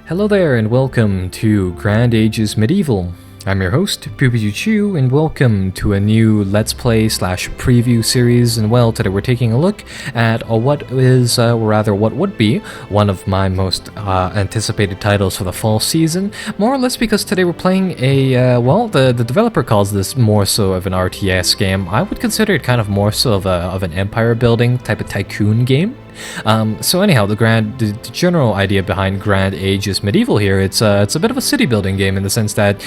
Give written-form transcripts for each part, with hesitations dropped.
Hello there and welcome to Grand Ages Medieval. I'm your host, Chu, and welcome to a new Let's Play / preview series. And well, today we're taking a look at what would be one of my most anticipated titles for the fall season. More or less because today we're playing the developer calls this more so of an RTS game. I would consider it kind of more so of an empire building type of tycoon game. So anyhow, the general idea behind Grand Ages Medieval here, it's a bit of a city building game in the sense that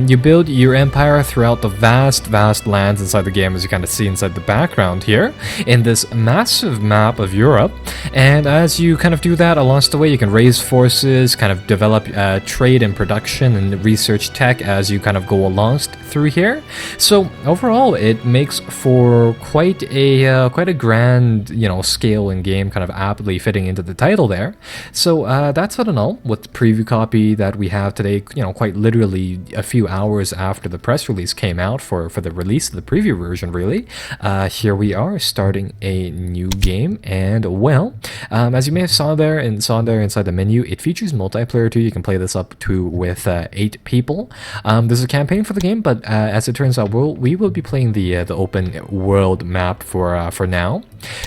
you build your empire throughout the vast lands inside the game, as you kind of see inside the background here, in this massive map of Europe. And as you kind of do that, along the way you can raise forces, kind of develop trade and production and research tech as you kind of go along through here. So overall, it makes for quite a grand, scale and game, kind of aptly fitting into the title there. So that's all in all with the preview copy that we have today, quite literally a few hours after the press release came out for the release of the preview version, really. Here we are starting a new game, and well, as you may have saw there inside the menu, it features multiplayer too. You can play this up to with 8 people. There's a campaign for the game, but as it turns out, we will be playing the open world map for now.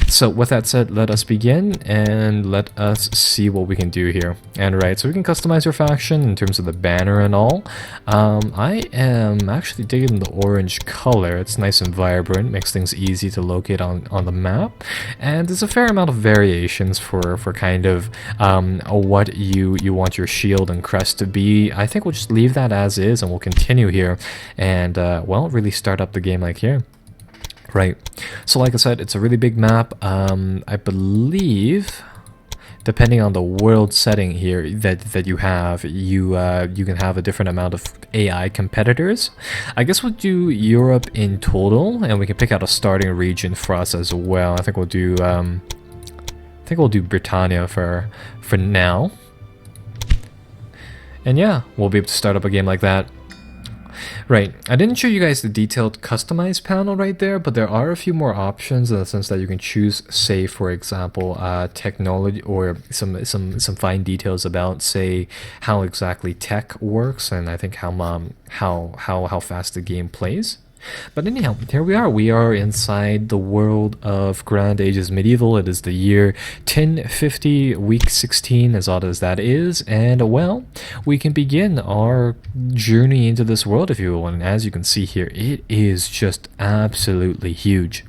So with that said, let us begin and let us see what we can do here. And right, so we can customize your faction in terms of the banner and all. I am actually digging the orange color. It's nice and vibrant, makes things easy to locate on the map. And there's a fair amount of variations for kind of what you want your shield and crest to be. I think we'll just leave that as is and we'll continue here and really start up the game like here. Right, so like I said, it's a really big map. I believe, depending on the world setting here that you have, you can have a different amount of AI competitors. I guess we'll do Europe in total, and we can pick out a starting region for us as well. I think we'll do Britannia for now. And yeah, we'll be able to start up a game like that. Right, I didn't show you guys the detailed customize panel right there, but there are a few more options in the sense that you can choose, say, for example, technology or some fine details about, say, how exactly tech works, and I think how fast the game plays. But anyhow, here we are. We are inside the world of Grand Ages Medieval. It is the year 1050, week 16, as odd as that is. And, well, we can begin our journey into this world, if you will. And as you can see here, it is just absolutely huge.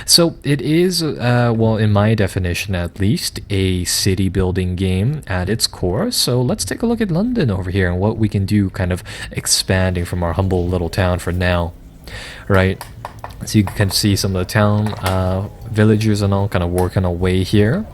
So it is, in my definition at least, a city building game at its core. So let's take a look at London over here and what we can do, kind of expanding from our humble little town for now. Right, so you can see some of the town villagers and all kind of working away here.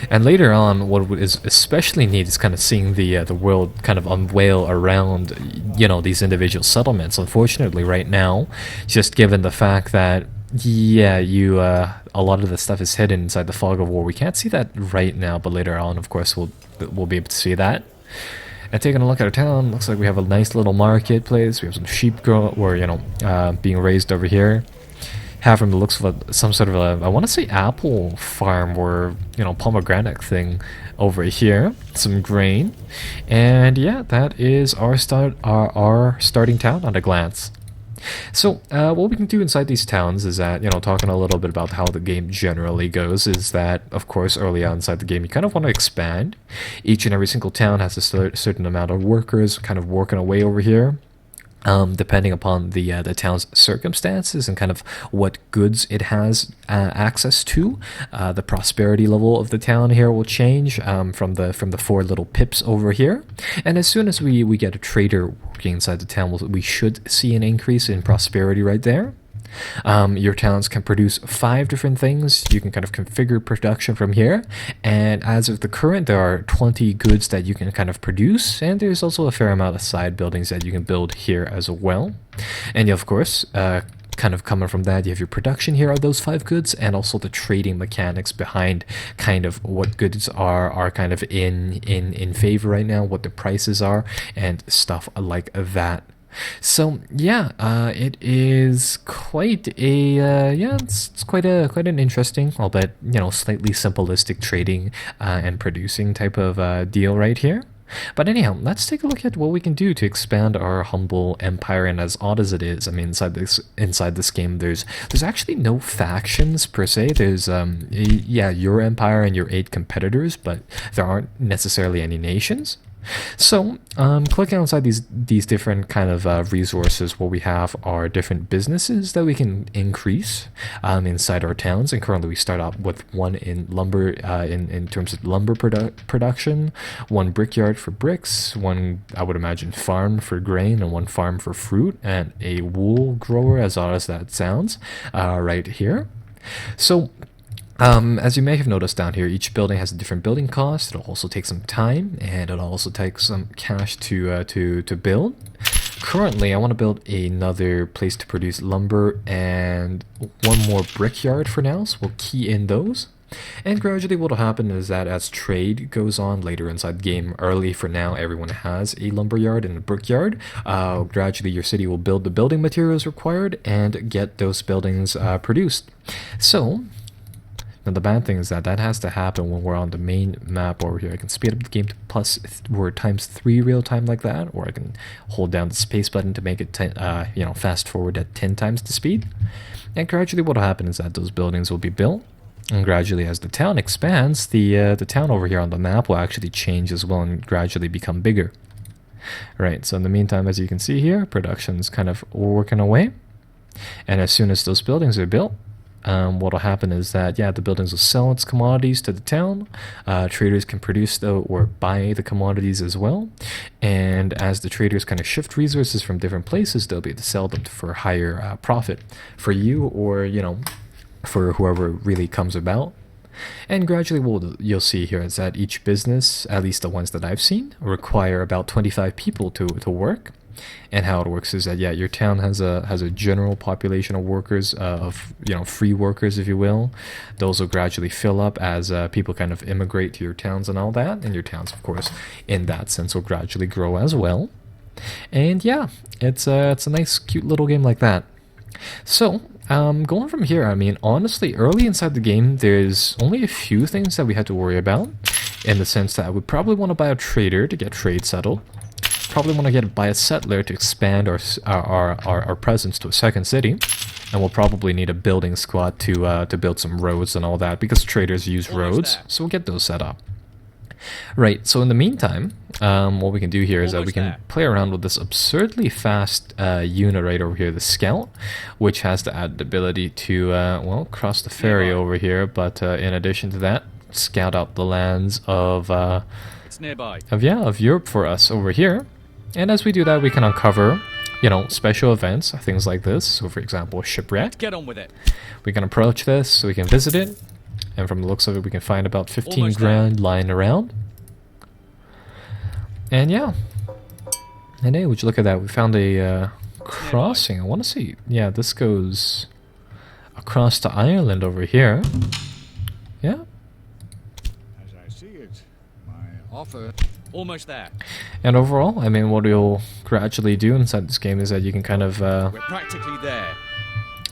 And later on, what is especially neat is kind of seeing the world kind of unveil around, these individual settlements. Unfortunately, right now, just given the fact that, a lot of the stuff is hidden inside the fog of war. We can't see that right now, but later on, of course, we'll be able to see that. And taking a look at our town, looks like we have a nice little marketplace. We have some sheep being raised over here. Have from the looks of some sort of I want to say apple farm or pomegranate thing over here. Some grain, and yeah, that is our starting town at a glance. So what we can do inside these towns is that, talking a little bit about how the game generally goes, is that, of course, early on inside the game, you kind of want to expand. Each and every single town has a certain amount of workers kind of working away over here. Depending upon the town's circumstances and kind of what goods it has access to, the prosperity level of the town here will change from the 4 little pips over here. And as soon as we get a trader working inside the town, we should see an increase in prosperity right there. Your towns can produce 5 different things. You can kind of configure production from here, and as of the current, there are 20 goods that you can kind of produce, and there's also a fair amount of side buildings that you can build here as well. And of course, kind of coming from that, you have your production here of those 5 goods, and also the trading mechanics behind kind of what goods are kind of in favor right now, what the prices are, and stuff like that. So yeah, it is quite a it's quite an interesting, albeit slightly simplistic trading and producing type of deal right here. But anyhow, let's take a look at what we can do to expand our humble empire. And as odd as it is, I mean, inside this game, there's actually no factions per se. There's yeah, your empire and your 8 competitors, but there aren't necessarily any nations. So, clicking outside these different kind of resources, what we have are different businesses that we can increase inside our towns. And currently, we start out with one in lumber, in terms of lumber production, one brickyard for bricks, one I would imagine farm for grain, and one farm for fruit, and a wool grower, as odd as that sounds, right here. So, as you may have noticed down here, each building has a different building cost. It'll also take some time, and it'll also take some cash to build. Currently, I want to build another place to produce lumber and one more brickyard for now, so we'll key in those. And gradually what will happen is that as trade goes on later inside the game, early for now, everyone has a lumberyard and a brickyard. Gradually your city will build the building materials required and get those buildings produced. So, now the bad thing is that has to happen when we're on the main map over here. I can speed up the game to or ×3 real time like that, or I can hold down the space button to make it fast forward at 10 times the speed. And gradually what will happen is that those buildings will be built. And gradually as the town expands, the town over here on the map will actually change as well and gradually become bigger. Right, so in the meantime, as you can see here, production's kind of working away. And as soon as those buildings are built, what will happen is that, yeah, the buildings will sell its commodities to the town. Traders can produce or buy the commodities as well. And as the traders kind of shift resources from different places, they'll be able to sell them for higher profit for you, or, for whoever really comes about. And gradually what you'll see here is that each business, at least the ones that I've seen, require about 25 people to work. And how it works is that, yeah, your town has a general population of workers, of free workers, if you will. Those will gradually fill up as people kind of immigrate to your towns and all that. And your towns, of course, in that sense, will gradually grow as well. And yeah, it's a nice, cute little game like that. So, going from here, I mean, honestly, early inside the game, there's only a few things that we had to worry about, in the sense that I would probably want to buy a trader to get trade settled. Probably want to buy a settler to expand our presence to a second city, and we'll probably need a building squad to build some roads and all that, because traders use roads, so we'll get those set up. Right, so in the meantime, what we can do here is that we can play around with this absurdly fast unit right over here, the Scout, which has the added ability to, cross the ferry over here, but in addition to that, scout out the lands of Europe for us over here. And as we do that, we can uncover, special events, things like this. So, for example, a shipwreck. Get on with it. We can approach this, so we can visit it. And from the looks of it, we can find about 15 grand lying around. And yeah. And hey, would you look at that? We found a crossing. I want to see. Yeah, this goes across to Ireland over here. Yeah. As I see it, my offer... Almost there. And overall, I mean, what you'll gradually do inside this game is that you can kind of we're practically there.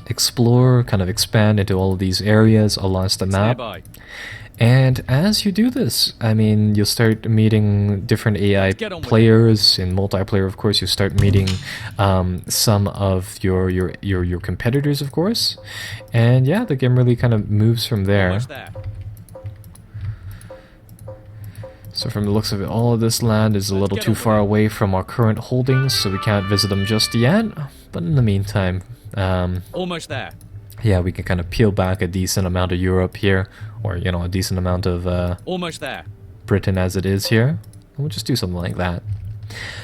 Explore, kind of expand into all of these areas along the map. Nearby. And as you do this, I mean, you'll start meeting different AI players. In multiplayer, of course, you start meeting some of your competitors, of course. And yeah, the game really kind of moves from there. Almost there. So from the looks of it, all of this land is a little too far away from our current holdings, so we can't visit them just yet. But in the meantime, almost there. Yeah, we can kind of peel back a decent amount of Europe here, or a decent amount of almost there. Britain as it is here. And we'll just do something like that.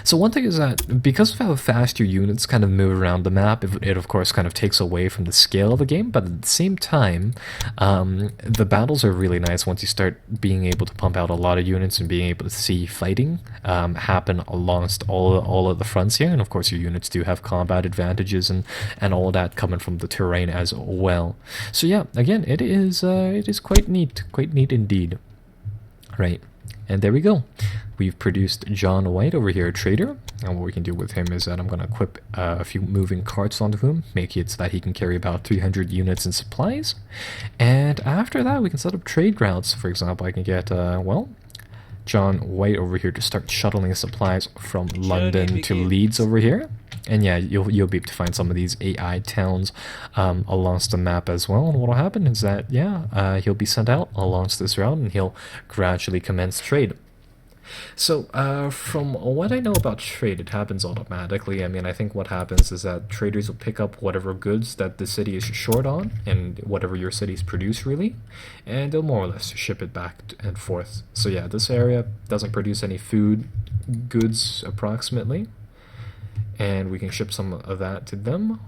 So one thing is that because of how fast your units kind of move around the map, it of course kind of takes away from the scale of the game, but at the same time, the battles are really nice once you start being able to pump out a lot of units and being able to see fighting happen alongst all of the fronts here. And of course your units do have combat advantages and all that coming from the terrain as well. So yeah, again, it is quite neat indeed. Right. And there we go. We've produced John White over here, a trader. And what we can do with him is that I'm going to equip a few moving carts onto him, make it so that he can carry about 300 units in supplies. And after that, we can set up trade routes. For example, I can get, John White over here to start shuttling supplies from London to Leeds over here. And yeah, you'll be able to find some of these AI towns along the map as well. And what'll happen is that, yeah, he'll be sent out along this route and he'll gradually commence trade. So, from what I know about trade, it happens automatically. I mean, I think what happens is that traders will pick up whatever goods that the city is short on, and whatever your cities produce, really, and they'll more or less ship it back and forth. So yeah, this area doesn't produce any food goods, approximately, and we can ship some of that to them.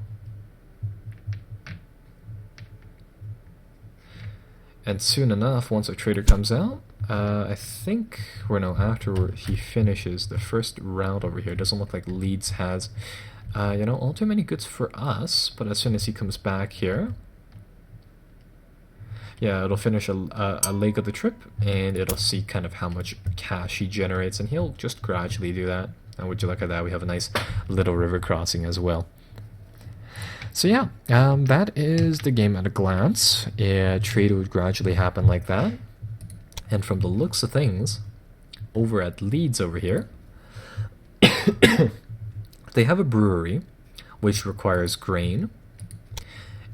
And soon enough, once our trader comes out, I think, or no, after he finishes the first round over here, it doesn't look like Leeds has, you know, all too many goods for us, but as soon as he comes back here, yeah, it'll finish a leg of the trip, and it'll see kind of how much cash he generates, and he'll just gradually do that. And would you look at that, we have a nice little river crossing as well. So yeah, that is the game at a glance. Yeah, trade would gradually happen like that. And from the looks of things, over at Leeds over here, they have a brewery, which requires grain.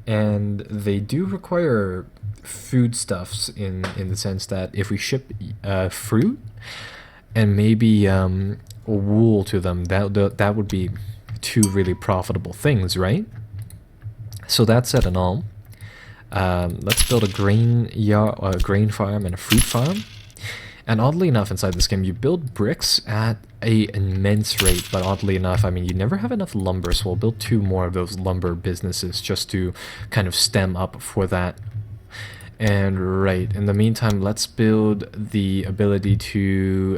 And they do require foodstuffs in the sense that if we ship fruit and maybe wool to them, that would be two really profitable things, right? So that said and all, let's build a grain farm and a fruit farm. And oddly enough, inside this game, you build bricks at an immense rate. But oddly enough, I mean, you never have enough lumber, so we'll build 2 more of those lumber businesses just to kind of stem up for that. And right, in the meantime, let's build the ability to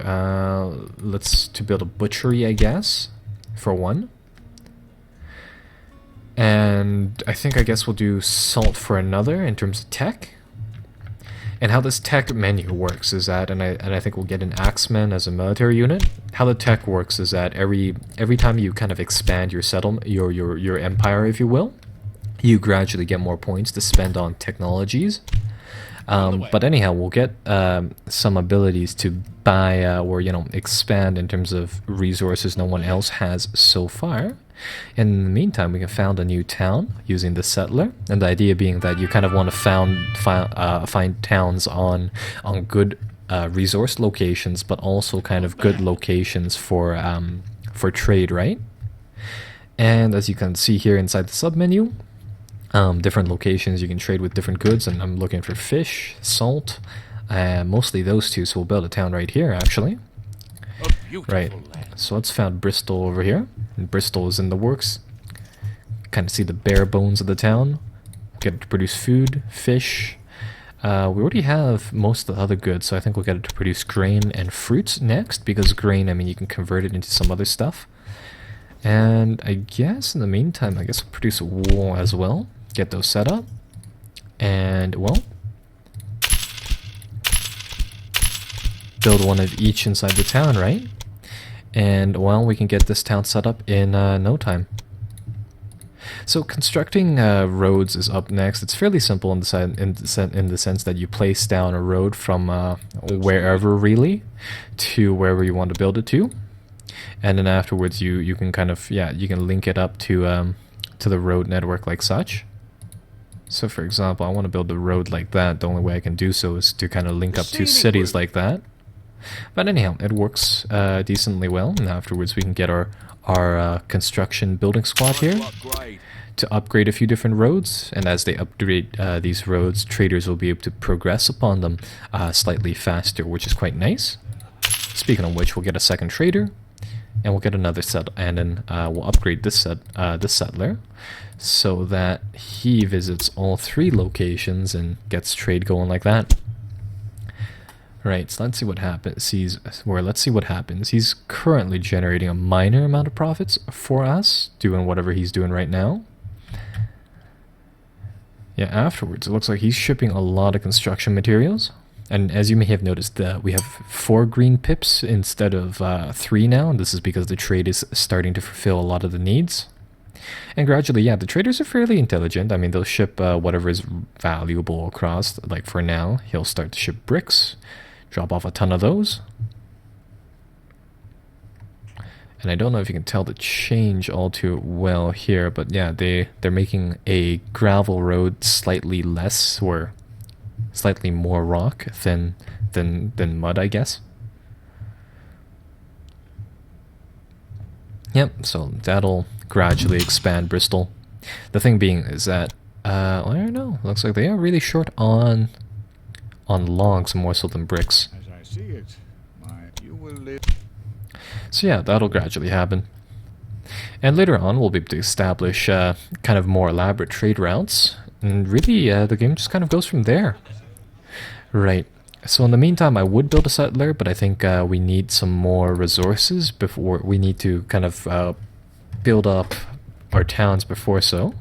build a butchery, I guess, for one. And I guess we'll do salt for another in terms of tech. And how this tech menu works is that, and I think we'll get an axeman as a military unit. How the tech works is that every time you kind of expand your settlement, your empire, if you will, you gradually get more points to spend on technologies. But anyhow, we'll get some abilities to buy or, you know, expand in terms of resources no one else has so far. In the meantime, we can found a new town using the settler, and the idea being that you kind of want to find towns on good resource locations, but also kind of good locations for trade, right? And as you can see here inside the submenu, different locations you can trade with different goods, and I'm looking for fish, salt, mostly those two, so we'll build a town right here, actually. Right, so let's found Bristol over here, and Bristol is in the works. Kind of see the bare bones of the town. Get it to produce food, fish. We already have most of the other goods, so I think we'll get it to produce grain and fruits next, because grain, I mean, you can convert it into some other stuff. And I guess in the meantime, I guess we'll produce wool as well. Get those set up. And, well, build one of each inside the town, right? And, well, we can get this town set up in no time. So constructing roads is up next. It's fairly simple in the sense that you place down a road from wherever, really, to wherever you want to build it to. And then afterwards you can kind of, yeah, you can link it up to the road network like such. So for example, I want to build a road like that. The only way I can do so is to kind of link up 2 cities like that. But anyhow, it works decently well, and afterwards we can get our construction building squad here to upgrade a few different roads, and as they upgrade these roads, traders will be able to progress upon them slightly faster, which is quite nice. Speaking of which, we'll get a second trader, and we'll get another set, and then we'll upgrade this settler so that he visits all 3 locations and gets trade going like that. Right, so let's see what happens. Let's see what happens. He's currently generating a minor amount of profits for us, doing whatever he's doing right now. Yeah, afterwards, it looks like he's shipping a lot of construction materials. And as you may have noticed, we have 4 green pips instead of 3 now, and this is because the trade is starting to fulfill a lot of the needs. And gradually, yeah, the traders are fairly intelligent. I mean, they'll ship whatever is valuable across. Like for now, he'll start to ship bricks, drop off a ton of those. And I don't know if you can tell the change all too well here, but yeah, they're making a gravel road slightly less or slightly more rock than mud, I guess. Yep, so that'll gradually expand Bristol. The thing being is that I don't know. Looks like they are really short on logs more so than bricks. As I see it, you will live. So yeah, that'll gradually happen. And later on, we'll be able to establish kind of more elaborate trade routes. And really, the game just kind of goes from there. Right. So in the meantime, I would build a settler, but I think we need some more resources before we need to kind of build up our towns before so.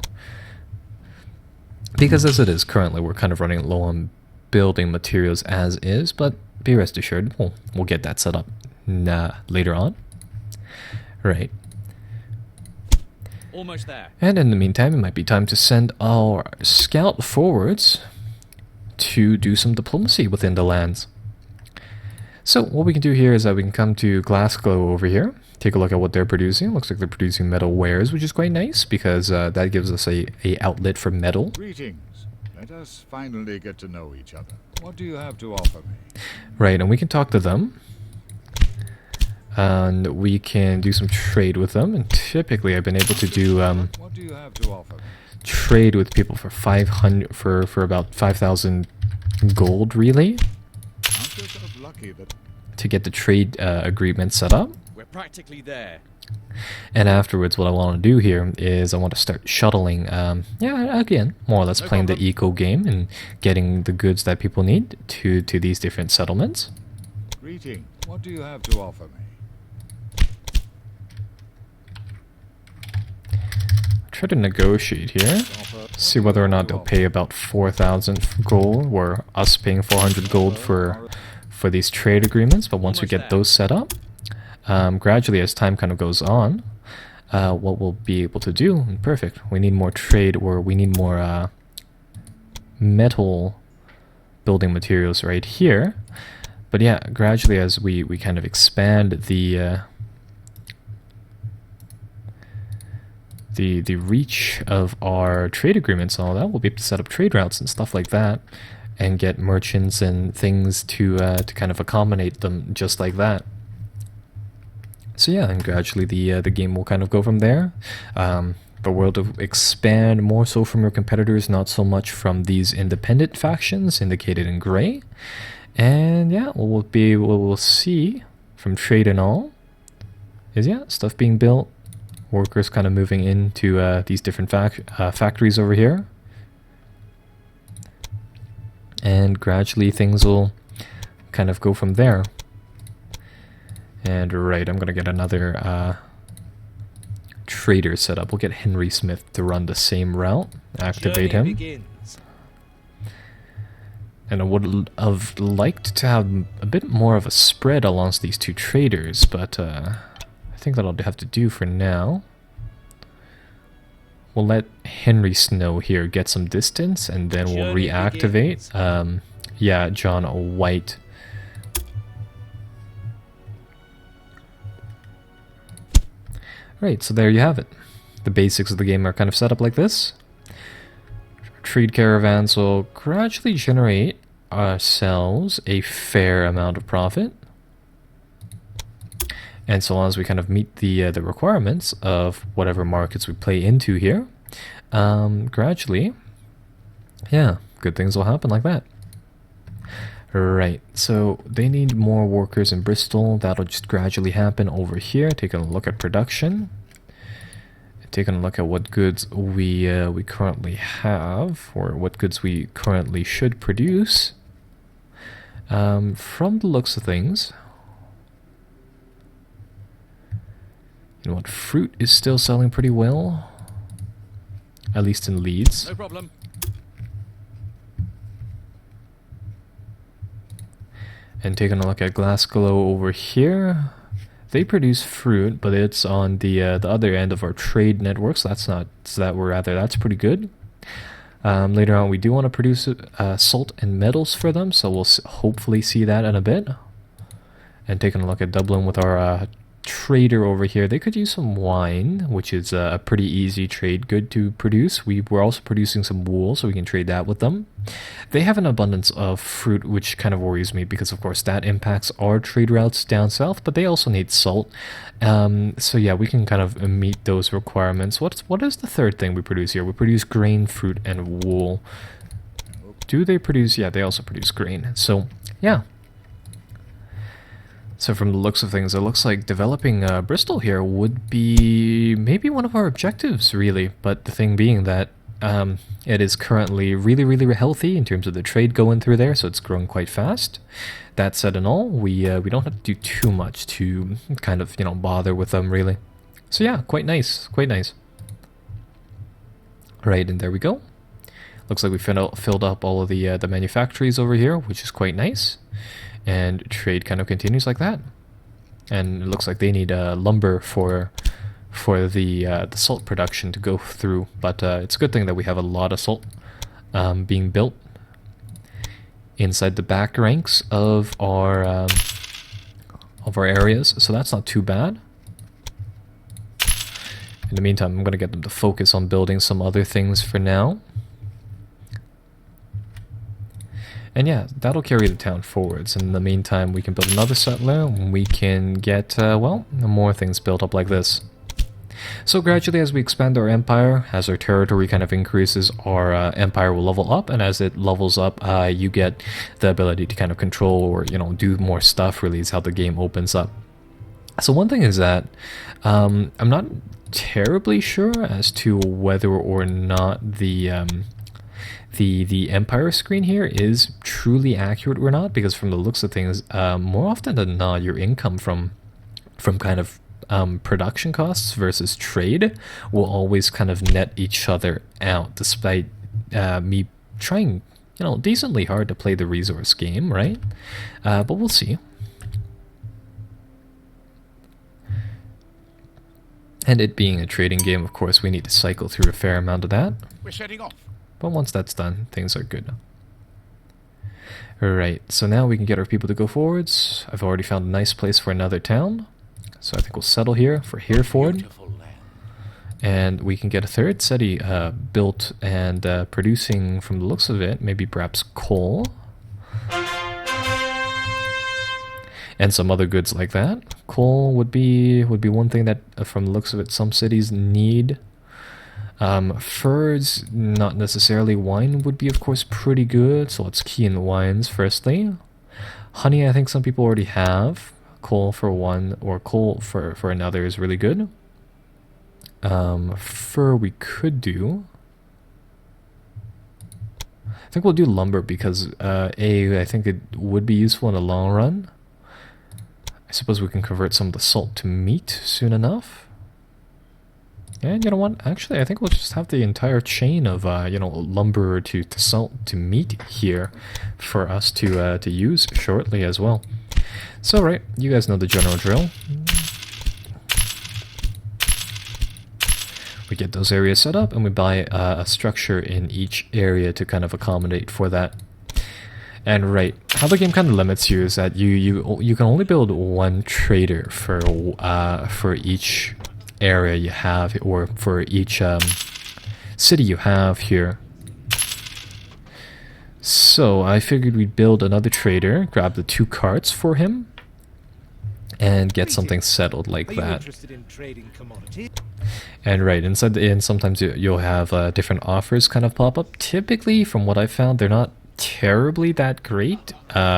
Because as it is currently, we're kind of running low on building materials as is, but be rest assured, we'll get that set up later on. Right. Almost there. And in the meantime, it might be time to send our scout forwards to do some diplomacy within the lands. So what we can do here is that we can come to Glasgow over here, take a look at what they're producing. Looks like they're producing metal wares, which is quite nice because that gives us a outlet for metal. Greetings. Let us finally get to know each other. What do you have to offer me? Right, and we can talk to them. And we can do some trade with them. And typically I've been able to do What do you have to offer me? trade with people for 500 for about 5,000 gold, really, Count yourself lucky that to get the trade agreement set up. We're practically there. And afterwards, what I want to do here is I want to start shuttling, yeah, again, more or less playing the eco game and getting the goods that people need to these different settlements. greeting. What do you have to offer me? Try to negotiate here, see whether or not they'll pay about 4,000 gold, or us paying 400 gold for these trade agreements. But once we get those set up, gradually as time kind of goes on, what we'll be able to do, perfect, we need more trade, or we need more metal building materials right here. But yeah, gradually as we kind of expand the reach of our trade agreements and all that, we'll be able to set up trade routes and stuff like that, and get merchants and things to kind of accommodate them just like that. So yeah, and gradually the game will kind of go from there. The world will expand more so from your competitors, not so much from these independent factions indicated in gray. And yeah, what we'll see from trade and all is, yeah, stuff being built, workers kind of moving into these different factories over here. And gradually things will kind of go from there. And right, I'm going to get another trader set up. We'll get Henry Smith to run the same route, activate him. Begins. And I would have liked to have a bit more of a spread amongst these two traders, but I think that'll have to do for now. We'll let Henry Snow here get some distance, and then we'll reactivate. Yeah, John White. Right, so there you have it. The basics of the game are kind of set up like this. Trade caravans will gradually generate ourselves a fair amount of profit. And so long as we kind of meet the requirements of whatever markets we play into here, gradually, yeah, good things will happen like that. Right, so they need more workers in Bristol. That'll just gradually happen over here. Taking a look at production. Taking a look at what goods we currently have, or what goods we currently should produce. From the looks of things, you know what, fruit is still selling pretty well, at least in Leeds. No problem. And taking a look at Glasgow over here, they produce fruit, but it's on the other end of our trade network, so that's pretty good. Later on, we do want to produce salt and metals for them, so we'll hopefully see that in a bit. And taking a look at Dublin with our trader over here, they could use some wine, which is a pretty easy trade good to produce. We're also producing some wool, so we can trade that with them. They have an abundance of fruit, which kind of worries me because, of course, that impacts our trade routes down south, but they also need salt. So yeah, we can kind of meet those requirements. What is the third thing we produce here? We produce grain, fruit, and wool. Do they produce? Yeah, they also produce grain. So yeah. So from the looks of things, it looks like developing Bristol here would be maybe one of our objectives, really. But the thing being that it is currently really, really healthy in terms of the trade going through there, so it's growing quite fast. That said and all, we don't have to do too much to kind of, you know, bother with them, really. So yeah, quite nice, quite nice. Right, and there we go. Looks like we filled up all of the manufactories over here, which is quite nice. And trade kind of continues like that. And it looks like they need lumber for the salt production to go through. But it's a good thing that we have a lot of salt being built inside the back ranks of our areas. So that's not too bad. In the meantime, I'm going to get them to focus on building some other things for now. And yeah, that'll carry the town forwards. In the meantime, we can build another settler, and we can get, well, more things built up like this. So gradually, as we expand our empire, as our territory kind of increases, our empire will level up, and as it levels up, you get the ability to kind of control or, you know, do more stuff, really, is how the game opens up. So one thing is that I'm not terribly sure as to whether or not the empire screen here is truly accurate or not, because from the looks of things, more often than not, your income from kind of production costs versus trade will always kind of net each other out, despite me trying, you know, decently hard to play the resource game, right? But we'll see. And it being a trading game, of course, we need to cycle through a fair amount of that. We're setting off. But once that's done, things are good. Alright, so now we can get our people to go forwards. I've already found a nice place for another town. So I think we'll settle here for Hereford. And we can get a third city built and producing, from the looks of it, maybe perhaps coal. And some other goods like that. Coal would be one thing that, from the looks of it, some cities need. Furs, not necessarily. Wine would be, of course, pretty good, so let's key in the wines firstly. Honey, I think some people already have. Coal for one, or coal for another is really good. Fur we could do. I think we'll do lumber because, I think it would be useful in the long run. I suppose we can convert some of the salt to meat soon enough. And you know what? Actually, I think we'll just have the entire chain of, you know, lumber to salt to meat here for us to use shortly as well. So, right, you guys know the general drill. We get those areas set up, and we buy a structure in each area to kind of accommodate for that. And right, how the game kind of limits you is that you can only build one trader for each area you have, or for each city you have here. So I figured we'd build another trader, grab the 2 carts for him, and get something settled like that. And right, inside the inn, sometimes you'll have different offers kind of pop up. Typically, from what I found, they're not terribly that great,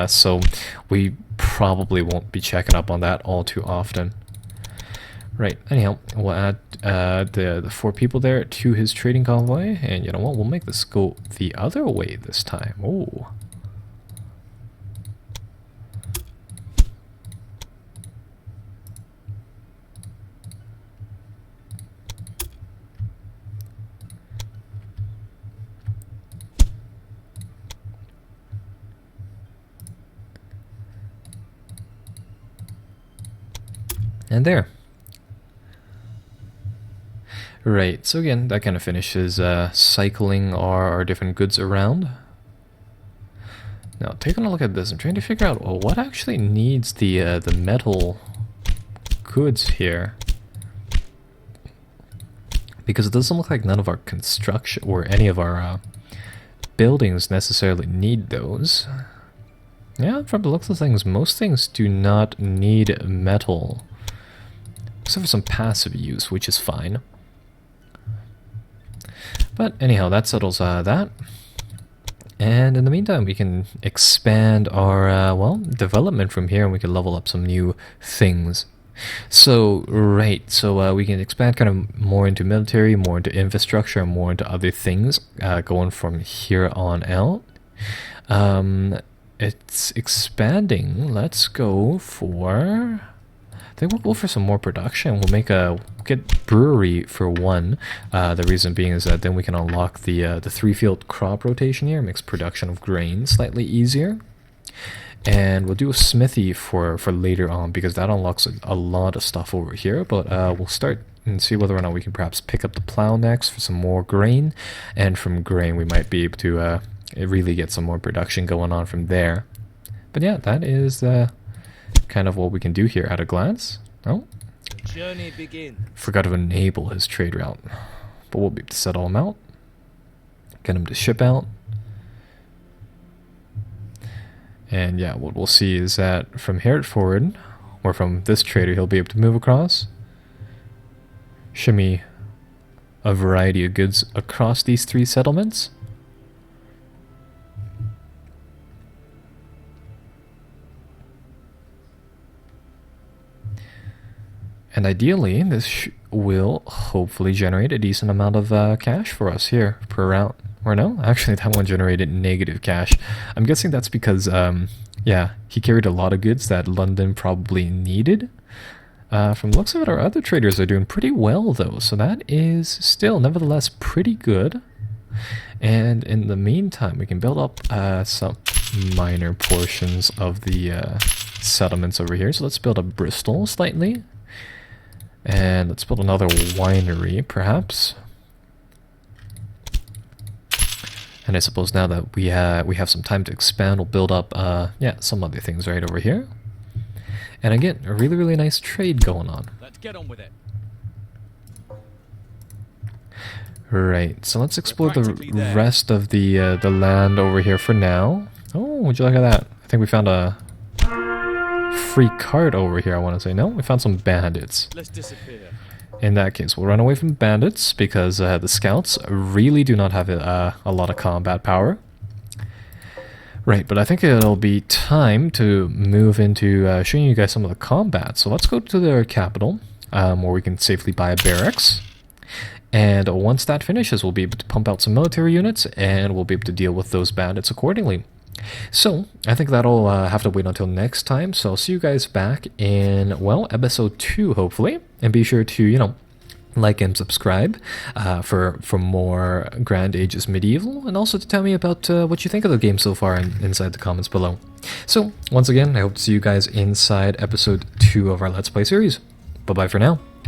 so we probably won't be checking up on that all too often. Right, anyhow, we'll add the 4 people there to his trading convoy, and you know what, we'll make this go the other way this time. Oh. And there. Right, so again, that kind of finishes cycling our different goods around. Now, taking a look at this, I'm trying to figure out, well, what actually needs the metal goods here. Because it doesn't look like none of our construction or any of our buildings necessarily need those. Yeah, from the looks of things, most things do not need metal. Except for some passive use, which is fine. But anyhow, that settles that. And in the meantime, we can expand our, well, development from here, and we can level up some new things. So, right, so we can expand kind of more into military, more into infrastructure, and more into other things going from here on out. It's expanding. Let's go for... I think we'll go for some more production. We'll make a get brewery for one. The reason being is that then we can unlock the 3-field crop rotation here. Makes production of grain slightly easier. And we'll do a smithy for later on, because that unlocks a lot of stuff over here. But we'll start and see whether or not we can perhaps pick up the plow next for some more grain. And from grain we might be able to really get some more production going on from there. But yeah, that is kind of what we can do here at a glance. Oh, journey begin. Forgot to enable his trade route, but we'll be able to settle him out, get him to ship out. And yeah, what we'll see is that from here forward, or from this trader, he'll be able to move across, shimmy a variety of goods across these 3 settlements. And ideally, this will hopefully generate a decent amount of cash for us here per round. Or no, actually that one generated negative cash. I'm guessing that's because, yeah, he carried a lot of goods that London probably needed. From the looks of it, our other traders are doing pretty well though, so that is still nevertheless pretty good. And in the meantime, we can build up some minor portions of the settlements over here. So let's build up Bristol slightly. And let's build another winery, perhaps. And I suppose now that we have some time to expand, we'll build up, yeah, some other things right over here. And again, a really, really nice trade going on. Let's get on with it. Right, so let's explore the rest of the land over here for now. Oh, would you look at that? I think we found a free cart over here, I want to say. No, we found some bandits. Let's disappear. In that case, we'll run away from bandits, because the scouts really do not have a lot of combat power. Right, but I think it'll be time to move into showing you guys some of the combat. So let's go to their capital, where we can safely buy a barracks. And once that finishes, we'll be able to pump out some military units, and we'll be able to deal with those bandits accordingly. So, I think that'll have to wait until next time, so I'll see you guys back in, well, episode 2, hopefully. And be sure to, you know, like and subscribe for more Grand Ages Medieval, and also to tell me about what you think of the game so far inside the comments below. So, once again, I hope to see you guys inside episode 2 of our Let's Play series. Bye-bye for now.